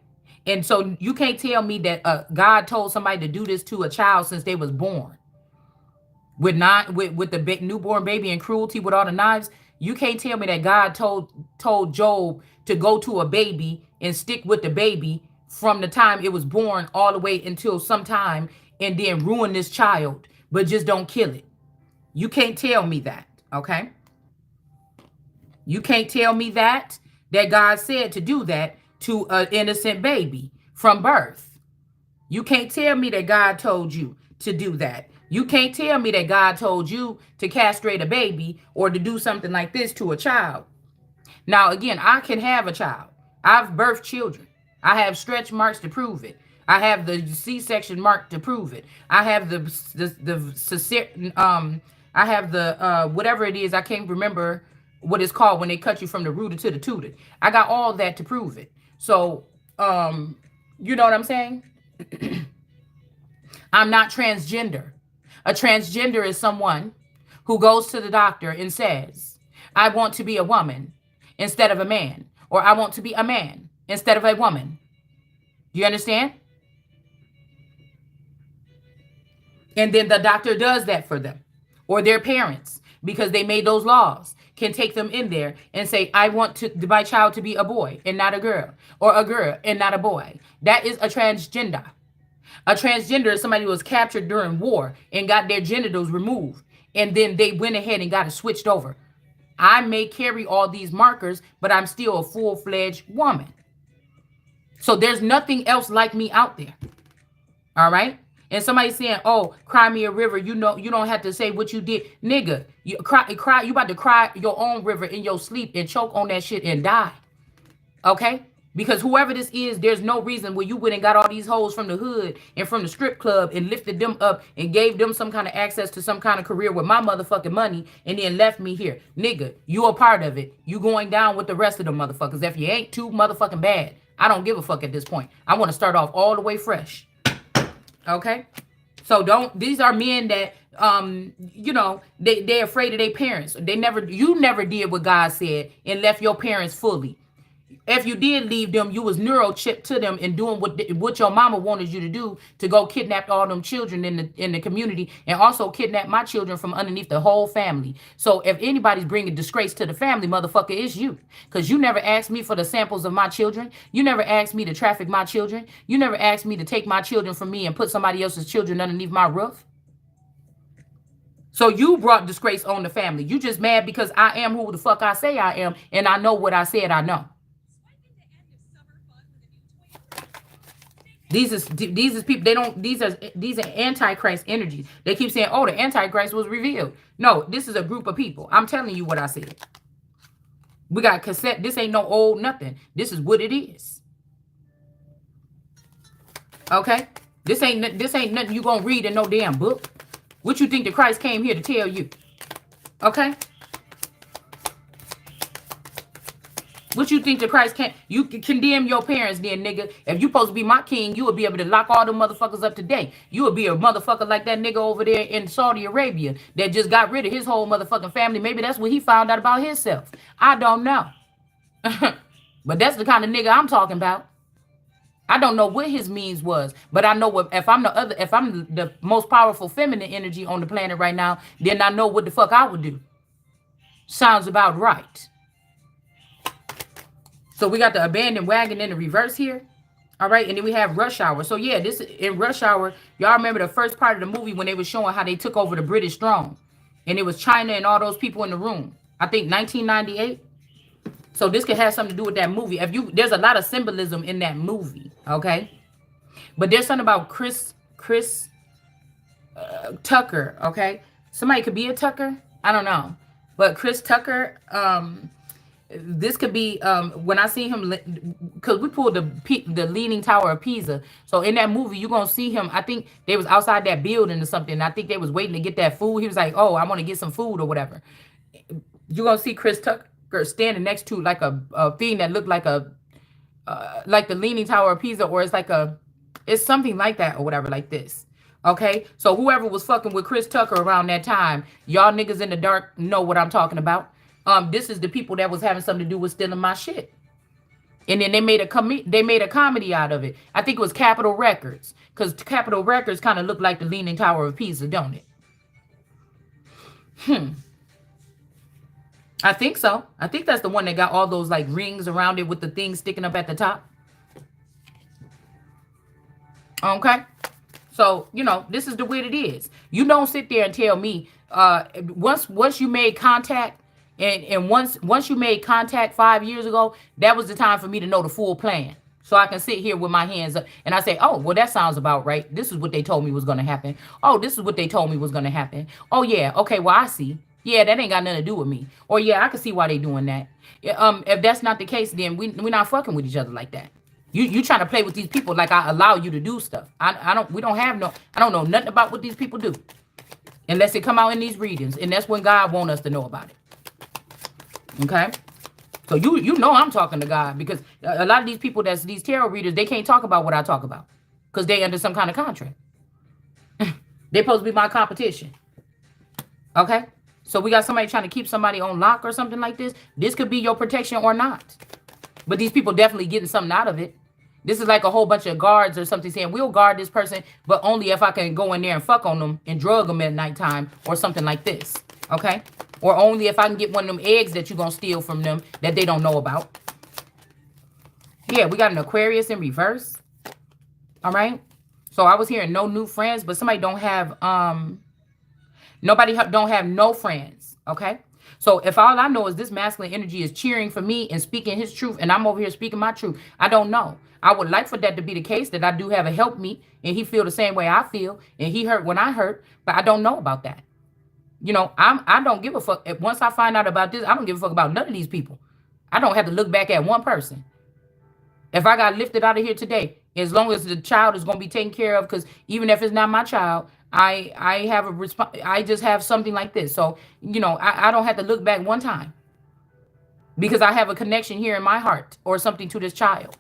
And so you can't tell me that God told somebody to do this to a child since they was born with not with the big newborn baby and cruelty with all the knives. You can't tell me that God told Job to go to a baby and stick with the baby from the time it was born all the way until sometime and then ruin this child, but just don't kill it. You can't tell me that, okay? You can't tell me that God said to do that to an innocent baby from birth. You can't tell me that God told you to do that. You can't tell me that God told you to castrate a baby or to do something like this to a child. Now, again, I can have a child. I've birthed children. I have stretch marks to prove it. I have the C-section mark to prove it. I have I have the whatever it is. I can't remember what it's called when they cut you from the rooter to the tooted. I got all that to prove it. So, you know what I'm saying? I'm not transgender. A transgender is someone who goes to the doctor and says, I want to be a woman instead of a man, or I want to be a man instead of a woman. Do you understand? And then the doctor does that for them, or their parents, because they made those laws, can take them in there and say, I want my child to be a boy and not a girl, or a girl and not a boy. That is a transgender. A transgender is somebody who was captured during war and got their genitals removed, and then they went ahead and got it switched over. I may carry all these markers, but I'm still a full-fledged woman. So there's nothing else like me out there. All right? And somebody saying, oh, cry me a river. You know, you don't have to say what you did. Nigga, you cry, you about to cry your own river in your sleep and choke on that shit and die. Okay? Because whoever this is, there's no reason where you went and got all these hoes from the hood and from the strip club and lifted them up and gave them some kind of access to some kind of career with my motherfucking money and then left me here. Nigga, you a part of it. You going down with the rest of the motherfuckers. If you ain't too motherfucking bad, I don't give a fuck at this point. I want to start off all the way fresh. Okay? So these are men that you know, they're afraid of their parents. You never did what God said and left your parents fully. If you did leave them, you was neurochipped to them and doing what your mama wanted you to do, to go kidnap all them children in the community and also kidnap my children from underneath the whole family. So if anybody's bringing disgrace to the family, motherfucker, it's you. Because you never asked me for the samples of my children. You never asked me to traffic my children. You never asked me to take my children from me and put somebody else's children underneath my roof. So you brought disgrace on the family. You just mad because I am who the fuck I say I am and I know what I said I know. These is people, these are antichrist energies. They keep saying, oh, the antichrist was revealed. No, this is a group of people. I'm telling you what I said. We got cassette. This ain't no old nothing. This is what it is. Okay? This ain't nothing you gonna read in no damn book. What you think that Christ came here to tell you? Okay? What you think that Christ can't? You can condemn your parents then, nigga. If you supposed to be my king, you would be able to lock all them motherfuckers up today. You would be a motherfucker like that nigga over there in Saudi Arabia that just got rid of his whole motherfucking family. Maybe that's what he found out about himself. I don't know. But that's the kind of nigga I'm talking about. I don't know what his means was, but I know if I'm the most powerful feminine energy on the planet right now, then I know what the fuck I would do. Sounds about right. So we got the abandoned wagon in the reverse here. All right. And then we have Rush Hour. So yeah, this in Rush Hour, y'all remember the first part of the movie when they were showing how they took over the British throne. And it was China and all those people in the room. I think 1998. So this could have something to do with that movie. There's a lot of symbolism in that movie. Okay. But there's something about Chris Tucker. Okay. Somebody could be a Tucker. I don't know. But Chris Tucker, this could be when I see him, because we pulled the Leaning Tower of Pisa. So in that movie, you're going to see him. I think they was outside that building or something. I think they was waiting to get that food. He was like, oh, I want to get some food or whatever. You're going to see Chris Tucker standing next to like a thing that looked like like the Leaning Tower of Pisa, or it's something like that or whatever, like this. Okay, so whoever was fucking with Chris Tucker around that time, y'all niggas in the dark know what I'm talking about. This is the people that was having something to do with stealing my shit. And then they made a comedy out of it. I think it was Capitol Records, because Capitol Records kind of looked like the Leaning Tower of Pisa, don't it? I think so. I think that's the one that got all those like rings around it with the things sticking up at the top. Okay. So, this is the way it is. You don't sit there and tell me, once you made contact, and once you made contact 5 years ago, that was the time for me to know the full plan. So I can sit here with my hands up and I say, oh, well, that sounds about right. This is what they told me was going to happen. Oh, this is what they told me was going to happen. Oh, yeah. Okay, well, I see. Yeah, that ain't got nothing to do with me. Or, yeah, I can see why they doing that. If that's not the case, then we're not fucking with each other like that. You trying to play with these people like I allow you to do stuff. I don't. We don't have no. I don't know nothing about what these people do, unless it come out in these readings, and that's when God want us to know about it. Okay. So you know I'm talking to God, because a lot of these people that's these tarot readers, they can't talk about what I talk about because they under some kind of contract. They supposed to be my competition. Okay. So we got somebody trying to keep somebody on lock or something like this. This could be your protection or not. But these people definitely getting something out of it. This is like a whole bunch of guards or something saying, we'll guard this person, but only if I can go in there and fuck on them and drug them at nighttime or something like this. Okay? Or only if I can get one of them eggs that you're going to steal from them that they don't know about. Yeah, we got an Aquarius in reverse. All right? So I was hearing no new friends, but somebody don't have, nobody don't have no friends. Okay? So if all I know is this masculine energy is cheering for me and speaking his truth, and I'm over here speaking my truth, I don't know. I would like for that to be the case, that I do have a help me, and he feel the same way I feel, and he hurt when I hurt, but I don't know about that. I don't give a fuck. Once I find out about this, I don't give a fuck about none of these people. I don't have to look back at one person. If I got lifted out of here today, as long as the child is going to be taken care of, because even if it's not my child, I have a I just have something like this. So, I don't have to look back one time, because I have a connection here in my heart or something to this child.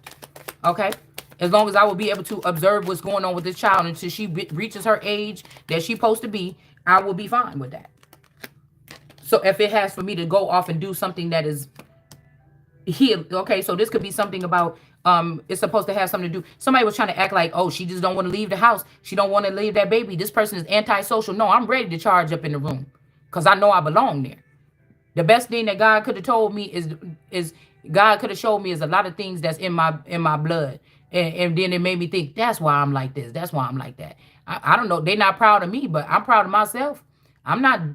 Okay? As long as I will be able to observe what's going on with this child until she reaches her age that she's supposed to be, I will be fine with that. So if it has for me to go off and do something that is heal, okay, so this could be something about it's supposed to have something to do. Somebody was trying to act like, oh, she just don't want to leave the house. She don't want to leave that baby. This person is antisocial. No, I'm ready to charge up in the room because I know I belong there. The best thing that God could have told me is God could have showed me is a lot of things that's in my blood. And then it made me think, that's why I'm like this. That's why I'm like that. I don't know. They're not proud of me, but I'm proud of myself. I'm not